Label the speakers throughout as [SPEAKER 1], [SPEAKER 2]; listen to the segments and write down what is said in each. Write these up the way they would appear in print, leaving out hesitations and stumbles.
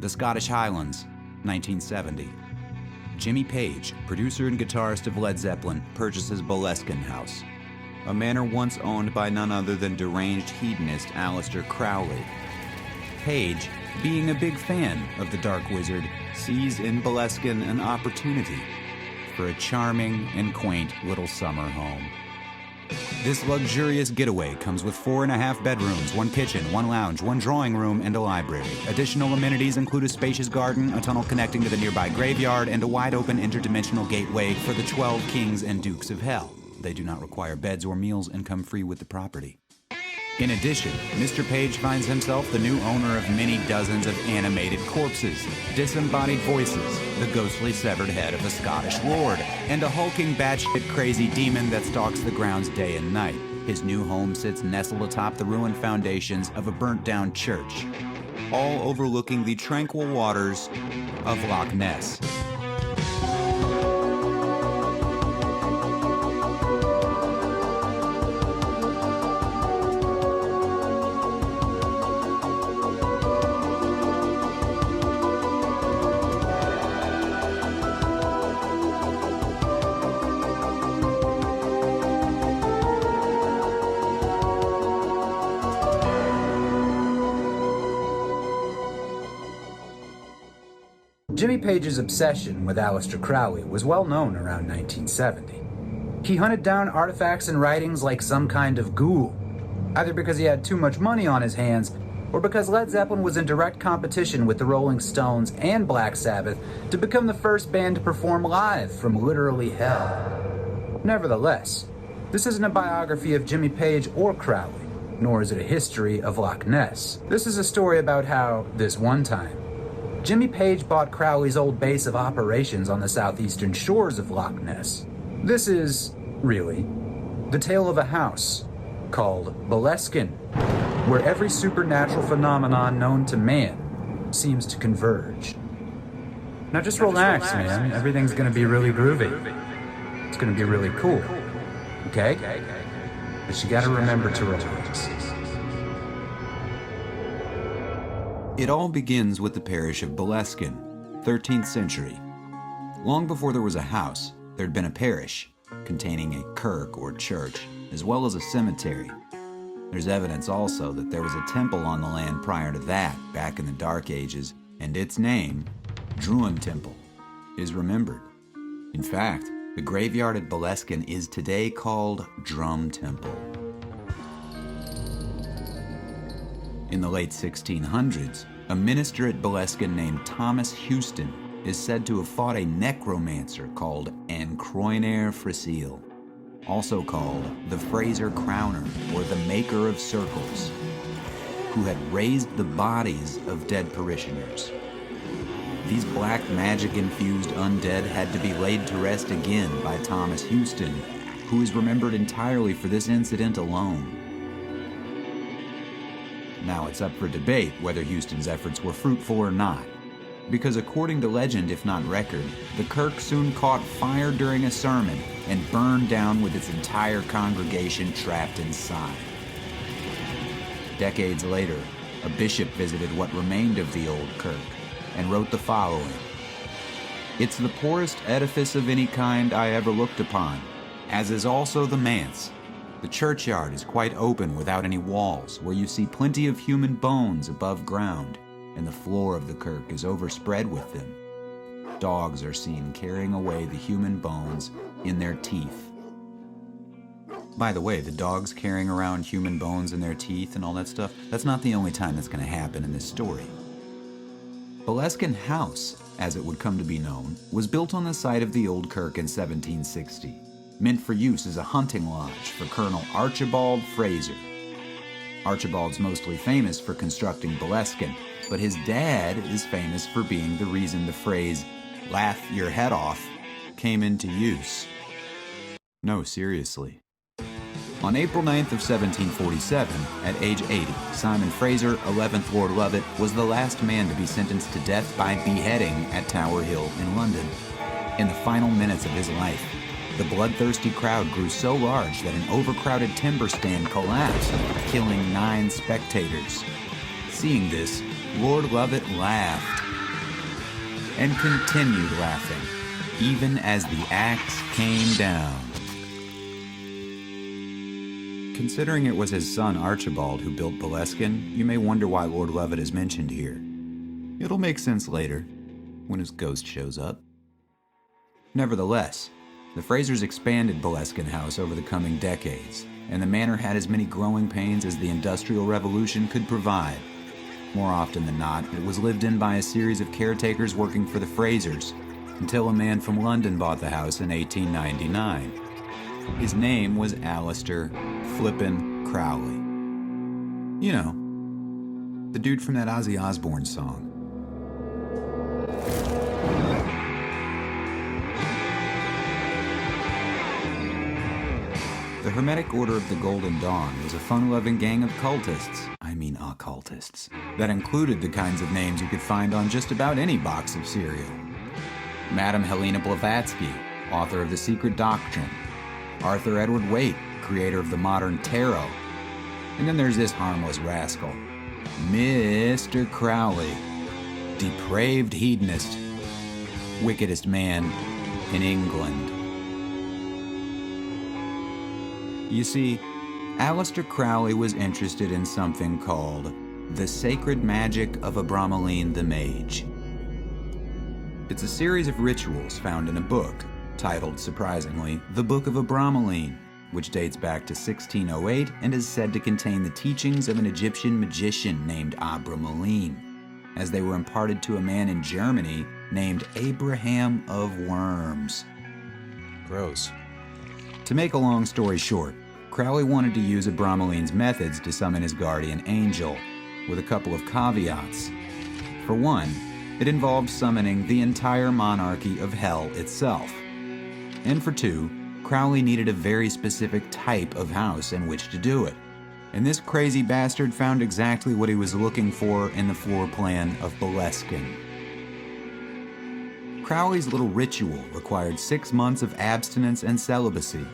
[SPEAKER 1] The Scottish Highlands, 1970. Jimmy Page, producer and guitarist of Led Zeppelin, purchases Boleskine House, a manor once owned by none other than deranged hedonist Aleister Crowley. Page, being a big fan of the Dark Wizard, sees in Boleskine an opportunity for a charming and quaint little summer home. This luxurious getaway comes with 4.5 bedrooms, 1 kitchen, 1 lounge, 1 drawing room, and a library. Additional amenities include a spacious garden, a tunnel connecting to the nearby graveyard, and a wide-open interdimensional gateway for the 12 kings and dukes of hell. They do not require beds or meals and come free with the property. In addition, Mr. Page finds himself the new owner of many dozens of animated corpses, disembodied voices, the ghostly severed head of a Scottish lord, and a hulking batshit crazy demon that stalks the grounds day and night. His new home sits nestled atop the ruined foundations of a burnt-down church, all overlooking the tranquil waters of Loch Ness.
[SPEAKER 2] Jimmy Page's obsession with Aleister Crowley was well known around 1970. He hunted down artifacts and writings like some kind of ghoul, either because he had too much money on his hands or because Led Zeppelin was in direct competition with the Rolling Stones and Black Sabbath to become the first band to perform live from literally hell. Nevertheless, this isn't a biography of Jimmy Page or Crowley, nor is it a history of Loch Ness. This is a story about how, this one time, Jimmy Page bought Crowley's old base of operations on the southeastern shores of Loch Ness. This is, really, the tale of a house called Boleskine, where every supernatural phenomenon known to man seems to converge. Now just relax, man. Everything's gonna be really groovy. It's gonna be really cool. Okay? But you gotta remember to relax.
[SPEAKER 1] It all begins with the parish of Boleskine, 13th century. Long before there was a house, there'd been a parish, containing a kirk or church, as well as a cemetery. There's evidence also that there was a temple on the land prior to that, back in the Dark Ages, and its name, Druin Temple, is remembered. In fact, the graveyard at Boleskine is today called Drum Temple. In the late 1600s, a minister at Boleskine named Thomas Houston is said to have fought a necromancer called Abramelin Fraser, also called the Fraser Crowner or the Maker of Circles, who had raised the bodies of dead parishioners. These black magic-infused undead had to be laid to rest again by Thomas Houston, who is remembered entirely for this incident alone. Now it's up for debate whether Houston's efforts were fruitful or not, because according to legend, if not record, the kirk soon caught fire during a sermon and burned down with its entire congregation trapped inside. Decades later, a bishop visited what remained of the old kirk and wrote the following: "It's the poorest edifice of any kind I ever looked upon, as is also the manse. The churchyard is quite open without any walls, where you see plenty of human bones above ground, and the floor of the kirk is overspread with them. Dogs are seen carrying away the human bones in their teeth." By the way, the dogs carrying around human bones in their teeth and all that stuff, that's not the only time that's going to happen in this story. Boleskine House, as it would come to be known, was built on the site of the old kirk in 1760. Meant for use as a hunting lodge for Colonel Archibald Fraser. Archibald's mostly famous for constructing Boleskine, but his dad is famous for being the reason the phrase, "laugh your head off," came into use. No, seriously. On April 9th of 1747, at age 80, Simon Fraser, 11th Lord Lovat, was the last man to be sentenced to death by beheading at Tower Hill in London. In the final minutes of his life, the bloodthirsty crowd grew so large that an overcrowded timber stand collapsed, killing 9 spectators. Seeing this, Lord Lovat laughed and continued laughing, even as the axe came down. Considering it was his son Archibald who built Boleskine, you may wonder why Lord Lovat is mentioned here. It'll make sense later, when his ghost shows up. Nevertheless, the Frasers expanded Boleskine House over the coming decades, and the manor had as many growing pains as the Industrial Revolution could provide. More often than not, it was lived in by a series of caretakers working for the Frasers, until a man from London bought the house in 1899. His name was Aleister Flippin' Crowley. You know, the dude from that Ozzy Osbourne song. The Hermetic Order of the Golden Dawn was a fun-loving gang of occultists, that included the kinds of names you could find on just about any box of cereal. Madame Helena Blavatsky, author of The Secret Doctrine. Arthur Edward Waite, creator of the modern tarot. And then there's this harmless rascal, Mr. Crowley, depraved hedonist, wickedest man in England. You see, Aleister Crowley was interested in something called the sacred magic of Abramelin the Mage. It's a series of rituals found in a book, titled, surprisingly, The Book of Abramelin, which dates back to 1608 and is said to contain the teachings of an Egyptian magician named Abramelin, as they were imparted to a man in Germany named Abraham of Worms. Gross. To make a long story short, Crowley wanted to use Abramelin's methods to summon his guardian angel, with a couple of caveats. For one, it involved summoning the entire monarchy of hell itself. And for two, Crowley needed a very specific type of house in which to do it. And this crazy bastard found exactly what he was looking for in the floor plan of Boleskine. Crowley's little ritual required 6 months of abstinence and celibacy.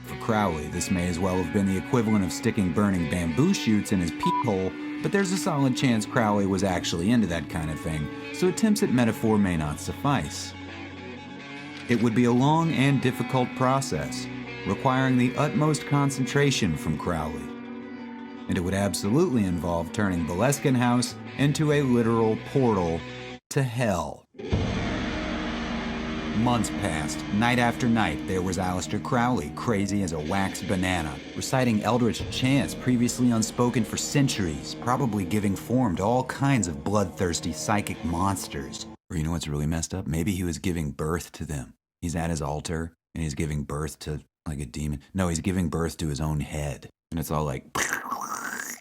[SPEAKER 1] For Crowley, this may as well have been the equivalent of sticking burning bamboo shoots in his peep-hole, but there's a solid chance Crowley was actually into that kind of thing, so attempts at metaphor may not suffice. It would be a long and difficult process, requiring the utmost concentration from Crowley. And it would absolutely involve turning Boleskine House into a literal portal to hell. Months passed. Night after night, there was Aleister Crowley, crazy as a wax banana, reciting eldritch chants previously unspoken for centuries, probably giving form to all kinds of bloodthirsty psychic monsters. Or you know what's really messed up? Maybe he was giving birth to them. He's at his altar, and he's giving birth to, like, a demon. No, he's giving birth to his own head. And it's all like...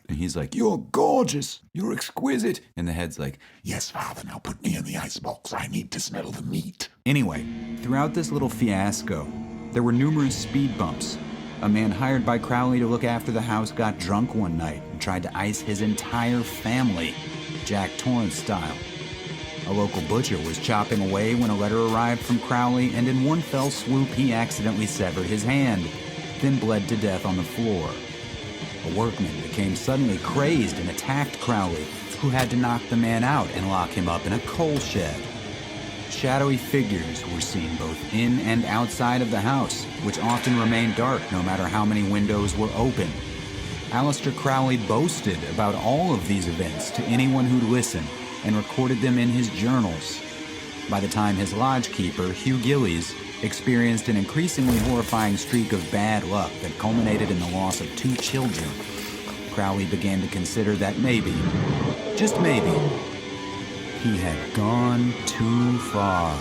[SPEAKER 1] And he's like, "You're gorgeous. You're exquisite." And the head's like, "Yes, Father, now put me in the icebox. I need to smell the meat." Anyway, throughout this little fiasco, there were numerous speed bumps. A man hired by Crowley to look after the house got drunk one night and tried to ice his entire family, Jack Torrance style. A local butcher was chopping away when a letter arrived from Crowley, and in one fell swoop, he accidentally severed his hand, then bled to death on the floor. A workman became suddenly crazed and attacked Crowley, who had to knock the man out and lock him up in a coal shed. Shadowy figures were seen both in and outside of the house, which often remained dark no matter how many windows were open. Aleister Crowley boasted about all of these events to anyone who'd listen and recorded them in his journals. By the time his lodge keeper, Hugh Gillies, experienced an increasingly horrifying streak of bad luck that culminated in the loss of 2 children, Crowley began to consider that maybe, just maybe, he had gone too far.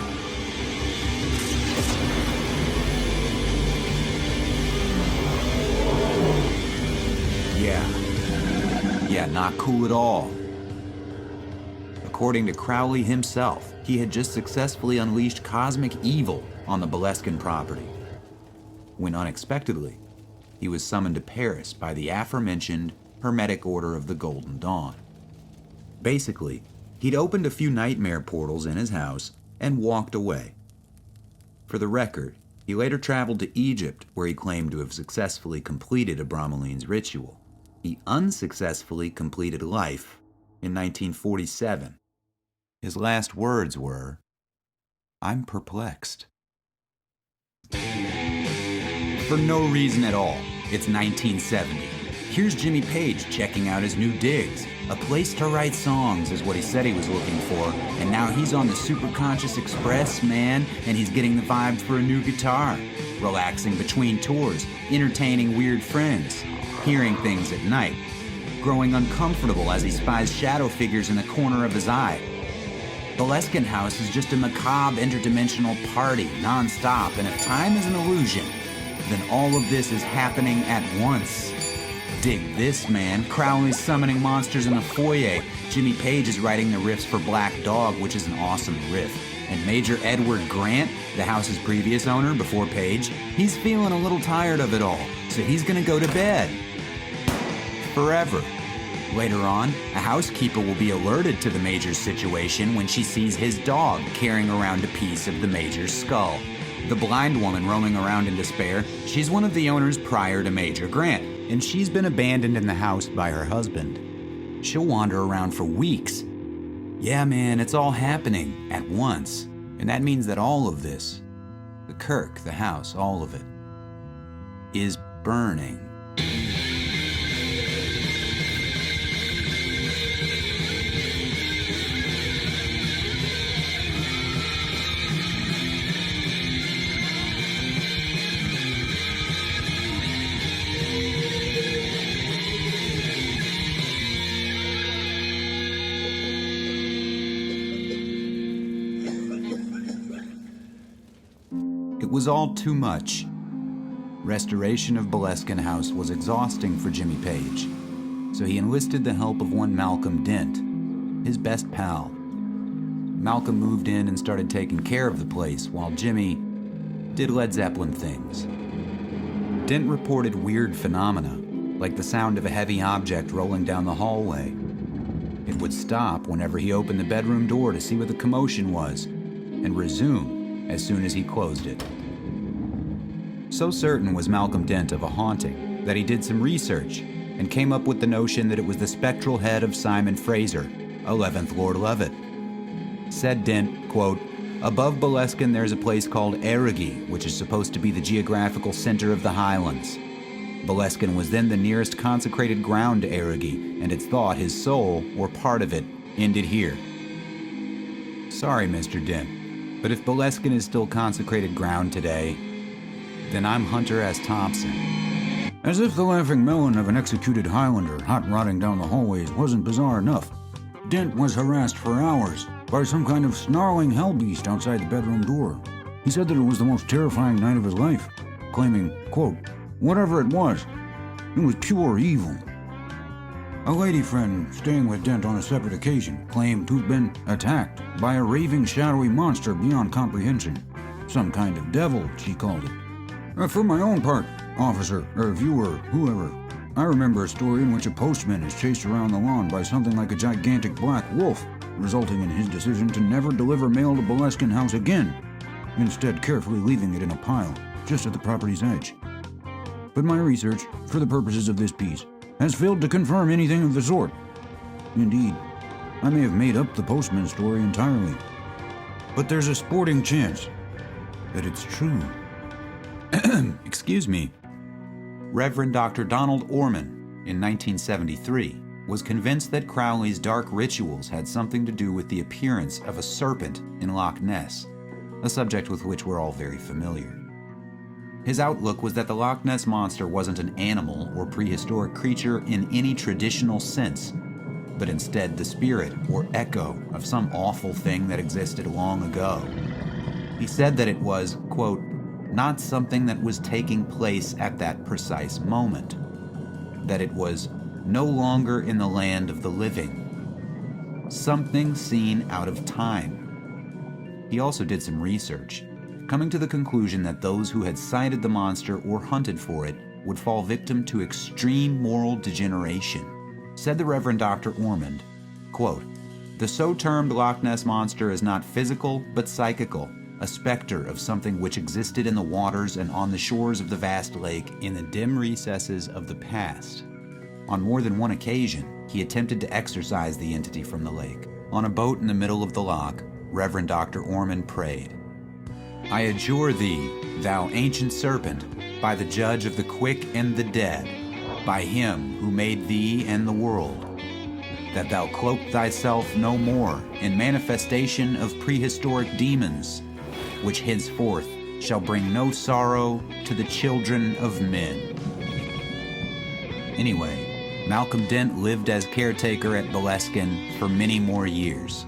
[SPEAKER 1] Yeah, not cool at all. According to Crowley himself, he had just successfully unleashed cosmic evil on the Boleskine property, when unexpectedly, he was summoned to Paris by the aforementioned Hermetic Order of the Golden Dawn. Basically, he'd opened a few nightmare portals in his house and walked away. For the record, he later traveled to Egypt, where he claimed to have successfully completed Abramelin's ritual. He unsuccessfully completed life in 1947. His last words were, I'm perplexed. For no reason at all, it's 1970. Here's Jimmy Page checking out his new digs. A place to write songs is what he said he was looking for, and now he's on the Superconscious Express, man, and he's getting the vibes for a new guitar. Relaxing between tours, entertaining weird friends, hearing things at night, growing uncomfortable as he spies shadow figures in the corner of his eye. Boleskine House is just a macabre interdimensional party, non-stop, and if time is an illusion, then all of this is happening at once. Dig this, man. Crowley's summoning monsters in the foyer. Jimmy Page is writing the riffs for Black Dog, which is an awesome riff. And Major Edward Grant, the house's previous owner before Page, he's feeling a little tired of it all, so he's gonna go to bed. Forever. Later on, a housekeeper will be alerted to the Major's situation when she sees his dog carrying around a piece of the Major's skull. The blind woman roaming around in despair, she's one of the owners prior to Major Grant, and she's been abandoned in the house by her husband. She'll wander around for weeks. Yeah, man, it's all happening at once, and that means that all of this, the Kirk, the house, all of it, is burning. It was all too much. Restoration of Boleskine House was exhausting for Jimmy Page, so he enlisted the help of one Malcolm Dent, his best pal. Malcolm moved in and started taking care of the place while Jimmy did Led Zeppelin things. Dent reported weird phenomena, like the sound of a heavy object rolling down the hallway. It would stop whenever he opened the bedroom door to see what the commotion was, and resume as soon as he closed it. So certain was Malcolm Dent of a haunting that he did some research and came up with the notion that it was the spectral head of Simon Fraser, 11th Lord Levitt. Said Dent, quote, "Above Boleskine there's a place called Epiloge, which is supposed to be the geographical center of the Highlands. Boleskine was then the nearest consecrated ground to Epiloge, and it's thought his soul, or part of it, ended here. Sorry, Mr. Dent, but if Boleskine is still consecrated ground today, then I'm Hunter S. Thompson." As if the laughing melon of an executed Highlander hot-rodding down the hallways wasn't bizarre enough, Dent was harassed for hours by some kind of snarling hellbeast outside the bedroom door. He said that it was the most terrifying night of his life, claiming, quote, "Whatever it was pure evil." A lady friend staying with Dent on a separate occasion claimed to have been attacked by a raving, shadowy monster beyond comprehension. Some kind of devil, she called it. For my own part, officer, or viewer, whoever, I remember a story in which a postman is chased around the lawn by something like a gigantic black wolf, resulting in his decision to never deliver mail to Boleskine House again, instead carefully leaving it in a pile, just at the property's edge. But my research, for the purposes of this piece, has failed to confirm anything of the sort. Indeed, I may have made up the postman story entirely. But there's a sporting chance that it's true. Excuse me. Reverend Dr. Donald Ormand, in 1973, was convinced that Crowley's dark rituals had something to do with the appearance of a serpent in Loch Ness, a subject with which we're all very familiar. His outlook was that the Loch Ness monster wasn't an animal or prehistoric creature in any traditional sense, but instead the spirit or echo of some awful thing that existed long ago. He said that it was, quote, "not something that was taking place at that precise moment, that it was no longer in the land of the living, something seen out of time." He also did some research, coming to the conclusion that those who had sighted the monster or hunted for it would fall victim to extreme moral degeneration. Said the Reverend Dr. Ormand, quote, "The so-termed Loch Ness monster is not physical but psychical, a specter of something which existed in the waters and on the shores of the vast lake in the dim recesses of the past." On more than one occasion, he attempted to exorcise the entity from the lake. On a boat in the middle of the loch, Reverend Dr. Ormand prayed, I adjure thee, thou ancient serpent, by the judge of the quick and the dead, by him who made thee and the world, that thou cloak thyself no more in manifestation of prehistoric demons, which henceforth shall bring no sorrow to the children of men. Anyway, Malcolm Dent lived as caretaker at Boleskine for many more years.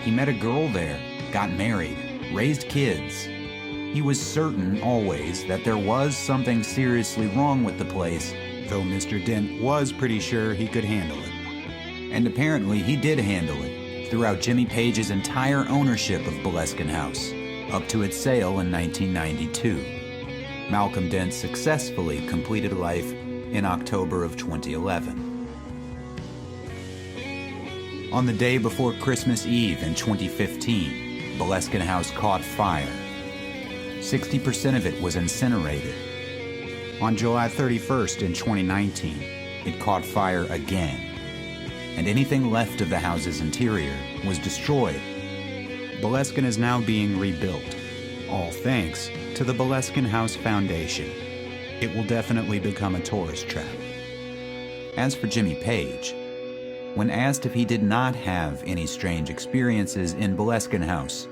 [SPEAKER 1] He met a girl there, got married, raised kids. He was certain always that there was something seriously wrong with the place, though Mr. Dent was pretty sure he could handle it. And apparently he did handle it throughout Jimmy Page's entire ownership of Boleskine House, up to its sale in 1992. Malcolm Dent successfully completed life in October of 2011. On the day before Christmas Eve in 2015, Boleskine House caught fire. 60% of it was incinerated. On July 31st in 2019, it caught fire again, and anything left of the house's interior was destroyed. Boleskine is now being rebuilt, all thanks to the Boleskine House Foundation. It will definitely become a tourist trap. As for Jimmy Page, when asked if he did not have any strange experiences in Boleskine House,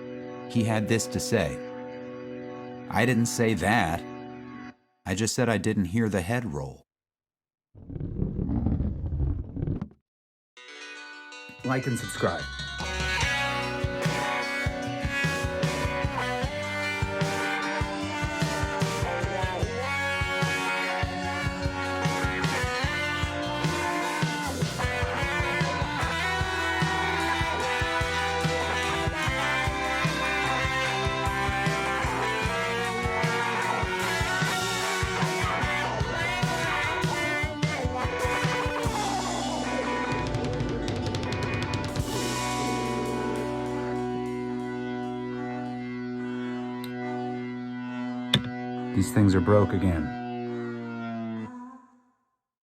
[SPEAKER 1] he had this to say: "I didn't say that. I just said I didn't hear the head roll."
[SPEAKER 2] Like and subscribe. These things are broke again.